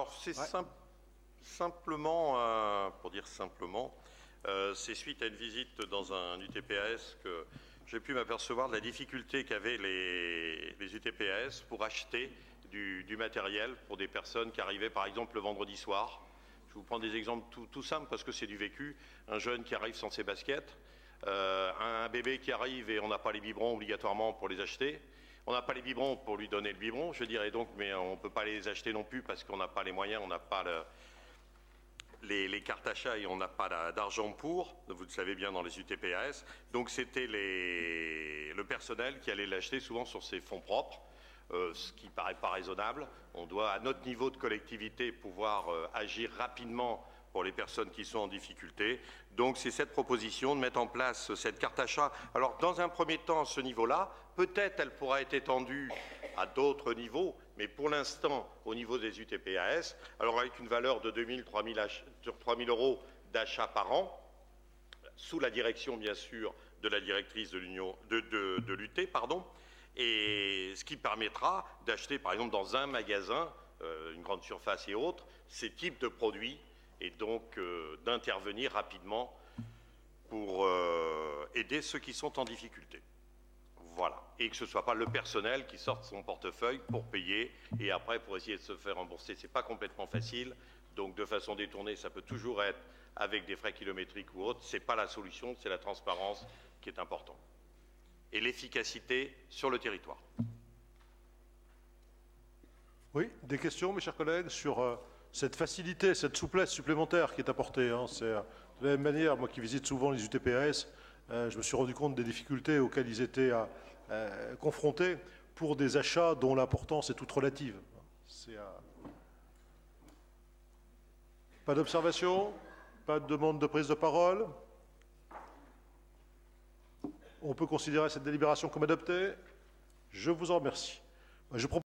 Alors, c'est simplement, pour dire simplement, c'est suite à une visite dans un UTPAS que j'ai pu m'apercevoir de la difficulté qu'avaient les UTPAS pour acheter du matériel pour des personnes qui arrivaient par exemple le vendredi soir. Je vous prends des exemples tout simples parce que c'est du vécu. Un jeune qui arrive sans ses baskets, un bébé qui arrive et on n'a pas les biberons obligatoirement pour les acheter. On n'a pas les biberons pour lui donner le biberon, je dirais donc, mais on ne peut pas les acheter non plus parce qu'on n'a pas les moyens, on n'a pas les cartes achats et on n'a pas d'argent pour, vous le savez bien dans les UTPAS. Donc c'était le personnel qui allait l'acheter souvent sur ses fonds propres, ce qui ne paraît pas raisonnable. On doit, à notre niveau de collectivité, pouvoir agir rapidement pour les personnes qui sont en difficulté. Donc c'est cette proposition de mettre en place cette carte achat. Alors dans un premier temps, ce niveau-là, peut-être elle pourra être étendue à d'autres niveaux, mais pour l'instant, au niveau des UTPAS, alors avec une valeur de 2 000, 3 000 euros d'achat par an, sous la direction bien sûr de la directrice de l'UT, pardon, et ce qui permettra d'acheter par exemple dans un magasin, une grande surface et autres, ces types de produits et donc d'intervenir rapidement pour aider ceux qui sont en difficulté. Voilà. Et que ce ne soit pas le personnel qui sorte son portefeuille pour payer et après pour essayer de se faire rembourser. Ce n'est pas complètement facile. Donc de façon détournée, ça peut toujours être avec des frais kilométriques ou autres. Ce n'est pas la solution, c'est la transparence qui est importante. Et l'efficacité sur le territoire. Oui, des questions, mes chers collègues, sur cette facilité, cette souplesse supplémentaire qui est apportée. C'est de la même manière, moi qui visite souvent les UTPAS, je me suis rendu compte des difficultés auxquelles ils étaient confrontés pour des achats dont l'importance est toute relative. Pas d'observation? Pas de demande de prise de parole? On peut considérer cette délibération comme adoptée? Je vous en remercie. Je propose